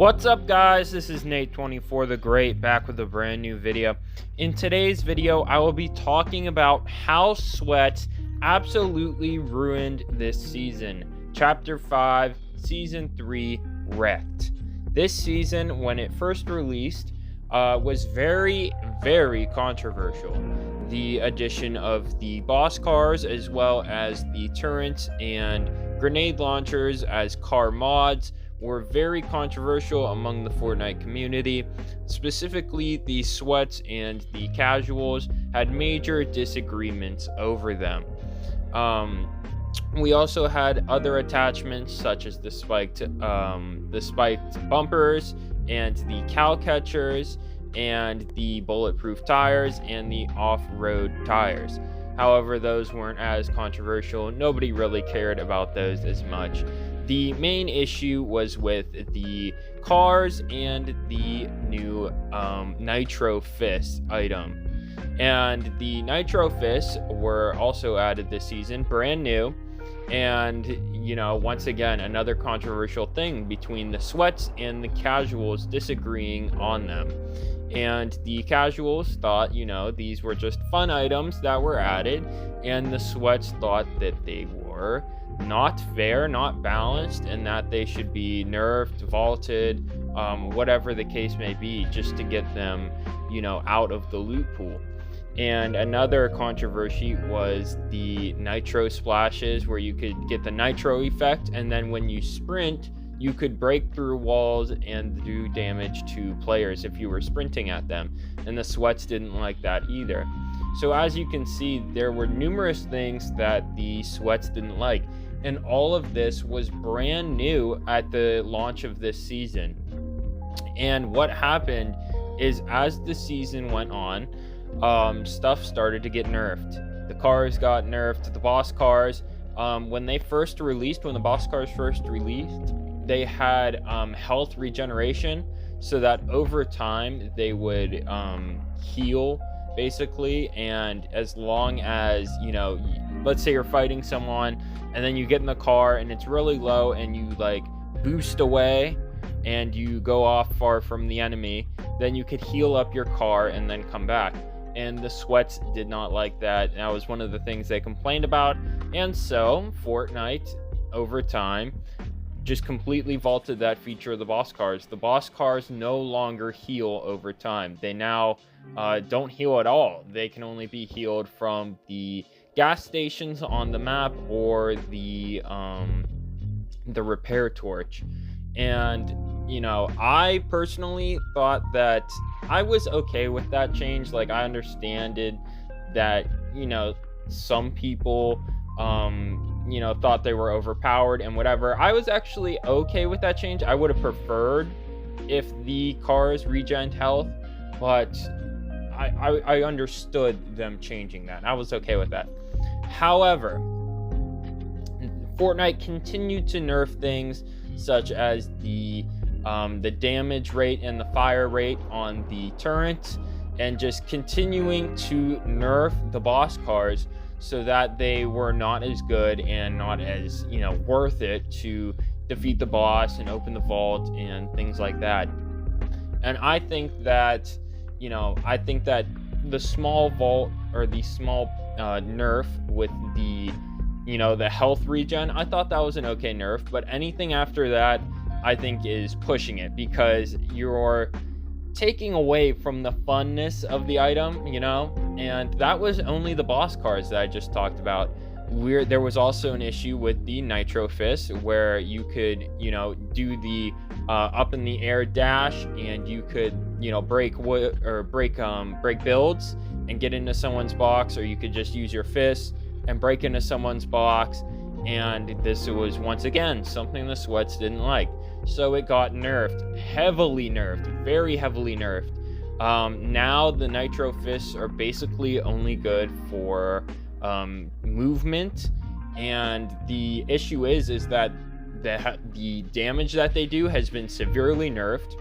What's up, guys? This is Nate24 the Great, back with a brand new video. In today's video, I will be talking about how sweats absolutely ruined this season. Chapter 5, Season 3, Wrecked. This season, when it first released, was very controversial. The addition of the boss cars, as well as the turrets and grenade launchers as car mods, were very controversial among the Fortnite community. Specifically, the sweats and the casuals had major disagreements over them. We also had other attachments such as the spiked bumpers and the cow catchers and the bulletproof tires and the off-road tires. However, those weren't as controversial. Nobody really cared about those as much. The main issue was with the cars and the new Nitro Fist item. And the Nitro Fists were also added this season, brand new. And, once again, another controversial thing between the sweats and the casuals disagreeing on them. And the casuals thought, these were just fun items that were added. And the sweats thought that they were not fair, not balanced, and that they should be nerfed, vaulted, whatever the case may be, just to get them, out of the loot pool. And another controversy was the nitro splashes, where you could get the nitro effect, and then when you sprint, you could break through walls and do damage to players if you were sprinting at them. And the sweats didn't like that either. So as you can see, there were numerous things that the sweats didn't like. And all of this was brand new at the launch of this season. And what happened is, as the season went on, stuff started to get nerfed. The cars got nerfed, the boss cars. When the boss cars first released, they had health regeneration, so that over time they would heal, basically. And as long as, let's say you're fighting someone and then you get in the car and it's really low and you boost away and you go off far from the enemy, then you could heal up your car and then come back. And the sweats did not like that. That was one of the things they complained about. And so Fortnite, over time, just completely vaulted that feature of the boss cars. The boss cars no longer heal over time. They now don't heal at all. They can only be healed from the gas stations on the map or the repair torch. And I personally thought that I was okay with that change. I understand it, that some people thought they were overpowered and whatever. I was actually okay with that change. I would have preferred if the cars regen health, but I understood them changing that. I was okay with that. However, Fortnite continued to nerf things such as the damage rate and the fire rate on the turrets, and just continuing to nerf the boss cars so that they were not as good and not as worth it to defeat the boss and open the vault and things like that. And I think that the small vault, or the small nerf with the the health regen, I thought that was an okay nerf. But anything after that, I think, is pushing it, because you're taking away from the funness of the item, and that was only the boss cars that I just talked about. There was also an issue with the Nitro Fist, where you could do the up in the air dash, and you could break builds and get into someone's box, or you could just use your fist and break into someone's box. And this was, once again, something the sweats didn't like. So it got nerfed, very heavily nerfed. Now the Nitro Fists are basically only good for movement, and the issue is that the damage that they do has been severely nerfed.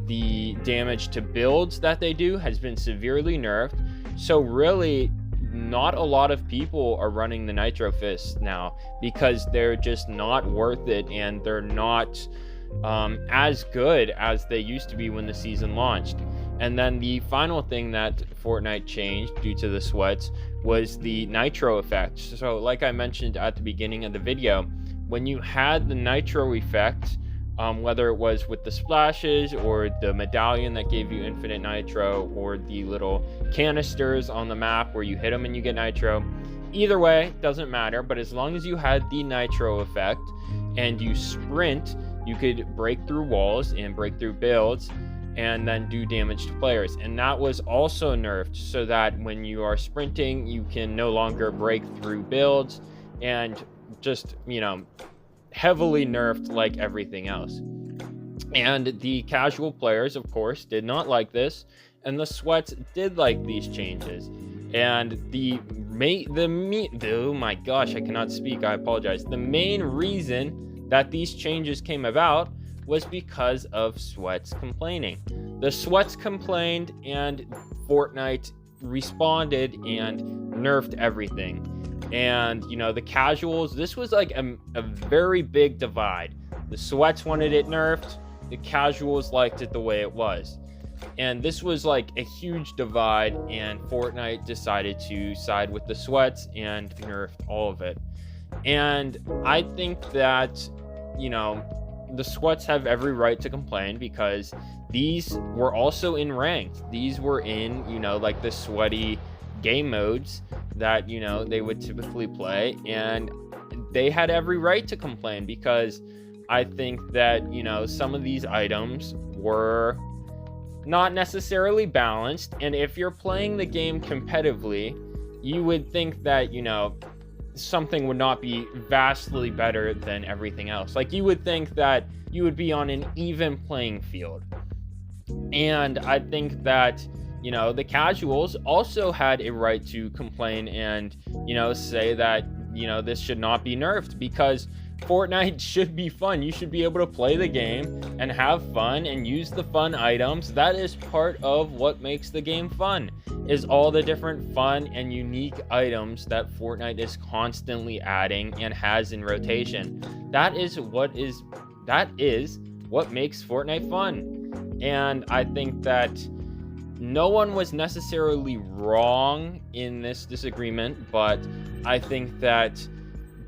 The damage to builds that they do has been severely nerfed. So really, not a lot of people are running the Nitro Fist now, because they're just not worth it, and they're not as good as they used to be when the season launched. And then the final thing that Fortnite changed due to the sweats was the Nitro effect. So like I mentioned at the beginning of the video, when you had the Nitro effect, whether it was with the splashes or the medallion that gave you infinite Nitro, or the little canisters on the map where you hit them and you get Nitro, either way, doesn't matter. But as long as you had the Nitro effect and you sprint, you could break through walls and break through builds and then do damage to players. And that was also nerfed so that when you are sprinting, you can no longer break through builds, and just, heavily nerfed like everything else. And the casual players, of course, did not like this, and the sweats did like these changes. And oh my gosh, I cannot speak, I apologize. The main reason that these changes came about was because of sweats complaining. The sweats complained, and Fortnite responded and nerfed everything. And the casuals, this was like a very big divide. The sweats wanted it nerfed, the casuals liked it the way it was. And this was like a huge divide, and Fortnite decided to side with the sweats and nerfed all of it. And I think that the sweats have every right to complain, because these were also in ranked. These were in like the sweaty game modes that they would typically play, and they had every right to complain, because I think that some of these items were not necessarily balanced. And if you're playing the game competitively, you would think that something would not be vastly better than everything else. Like, you would think that you would be on an even playing field. And I think that the casuals also had a right to complain and, say that, this should not be nerfed, because Fortnite should be fun. You should be able to play the game and have fun and use the fun items. That is part of what makes the game fun, is all the different fun and unique items that Fortnite is constantly adding and has in rotation. That is what makes Fortnite fun. And I think that no one was necessarily wrong in this disagreement, but I think that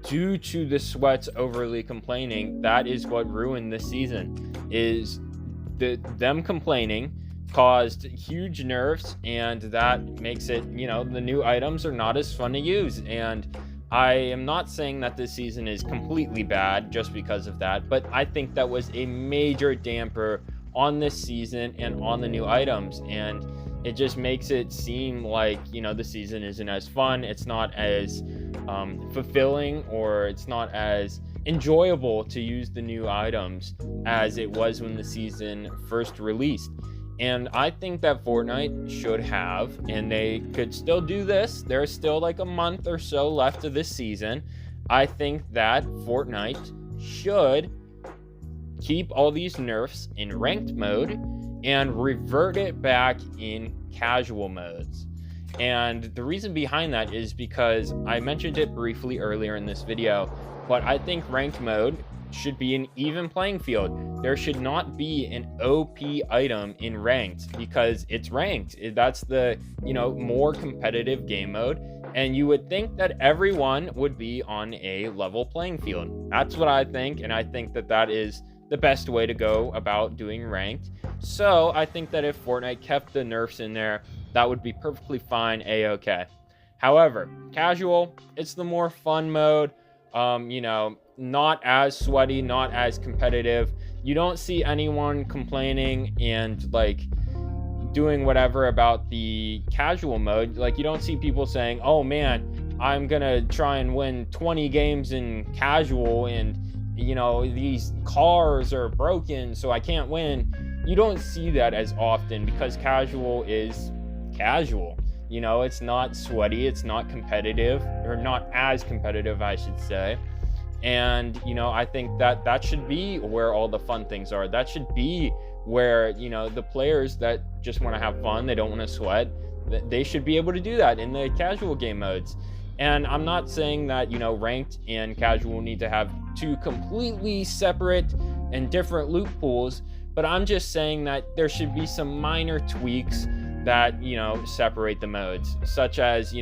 due to the sweats overly complaining, that is what ruined this season. Is them complaining caused huge nerfs, and that makes it, the new items are not as fun to use. And I am not saying that this season is completely bad just because of that, but I think that was a major damper on this season and on the new items, and it just makes it seem like the season isn't as fun. It's not as fulfilling, or it's not as enjoyable to use the new items as it was when the season first released. And I think that Fortnite should have, and they could still do this, there's still like a month or so left of this season. I think that Fortnite should keep all these nerfs in ranked mode and revert it back in casual modes. And the reason behind that is because I mentioned it briefly earlier in this video, but I think ranked mode should be an even playing field. There should not be an OP item in ranked, because it's ranked. That's the more competitive game mode, and you would think that everyone would be on a level playing field. That's what I think, and I think that that is the best way to go about doing ranked. So I think that if Fortnite kept the nerfs in there, that would be perfectly fine, a-okay. However, casual, it's the more fun mode, not as sweaty, not as competitive. You don't see anyone complaining and like doing whatever about the casual mode. Like, you don't see people saying, oh man, I'm gonna try and win 20 games in casual, and these cars are broken so I can't win. You don't see that as often, because casual is casual. It's not sweaty, it's not competitive, or not as competitive, I should say. And I think that that should be where all the fun things are. That should be where the players that just want to have fun, they don't want to sweat, they should be able to do that in the casual game modes. And I'm not saying that ranked and casual need to have two completely separate and different loot pools, but I'm just saying that there should be some minor tweaks that, separate the modes, such as,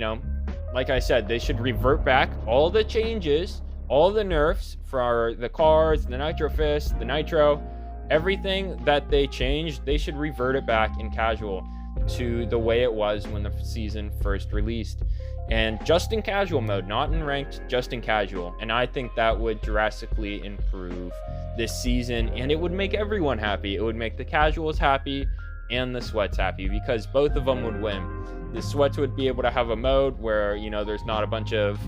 like I said, they should revert back all the changes, all the nerfs for the cars, the Nitro Fist, the Nitro, everything that they changed, they should revert it back in casual to the way it was when the season first released. And just in casual mode, not in ranked, just in casual. And I think that would drastically improve this season, and it would make everyone happy. It would make the casuals happy and the sweats happy, because both of them would win. The sweats would be able to have a mode where, there's not a bunch of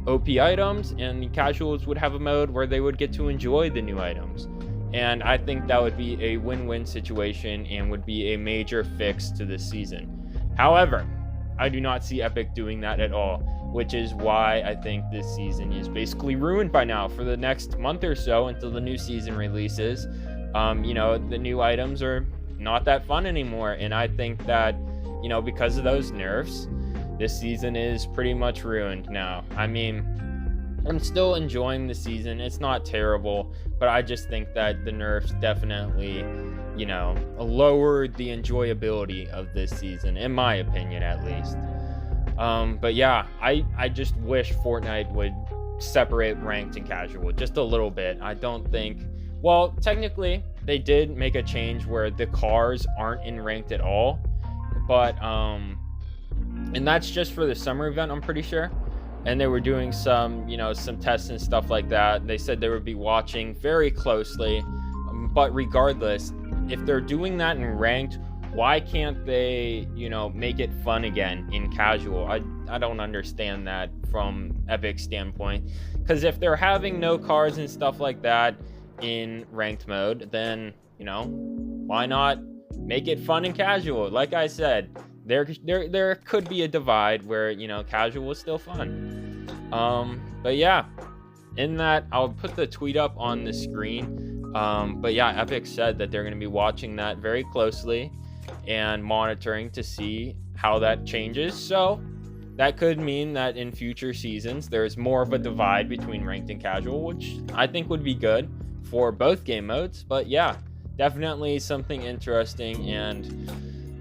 OP items, and the casuals would have a mode where they would get to enjoy the new items. And I think that would be a win-win situation and would be a major fix to this season. However, I do not see Epic doing that at all, which is why I think this season is basically ruined by now for the next month or so until the new season releases. The new items are not that fun anymore, and I think that, because of those nerfs, this season is pretty much ruined now. I mean, I'm still enjoying the season. It's not terrible, but I just think that the nerfs definitely, lowered the enjoyability of this season, in my opinion, at least. But yeah, I just wish Fortnite would separate ranked and casual just a little bit. I don't think, well, technically they did make a change where the cars aren't in ranked at all, but and that's just for the summer event, I'm pretty sure. And they were doing some tests and stuff like that. They said they would be watching very closely, but regardless, if they're doing that in ranked, why can't they, make it fun again in casual? I don't understand that from Epic's standpoint, because if they're having no cars and stuff like that in ranked mode, then, why not make it fun and casual? Like I said, there could be a divide where, casual is still fun. But yeah, in that, I'll put the tweet up on the screen. But yeah, Epic said that they're going to be watching that very closely and monitoring to see how that changes. So that could mean that in future seasons, there's more of a divide between ranked and casual, which I think would be good for both game modes. But yeah, definitely something interesting. And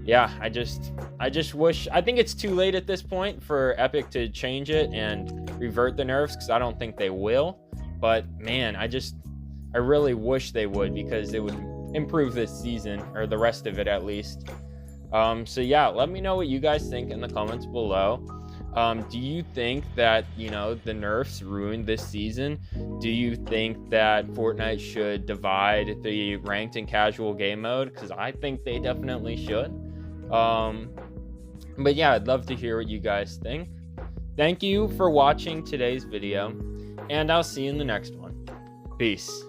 yeah, I just wish, I think it's too late at this point for Epic to change it and revert the nerfs, because I don't think they will. But man, I really wish they would, because it would improve this season, or the rest of it at least. So yeah, let me know what you guys think in the comments below. Do you think that, the nerfs ruined this season? Do you think that Fortnite should divide the ranked and casual game mode? Because I think they definitely should. But yeah, I'd love to hear what you guys think. Thank you for watching today's video, and I'll see you in the next one. Peace.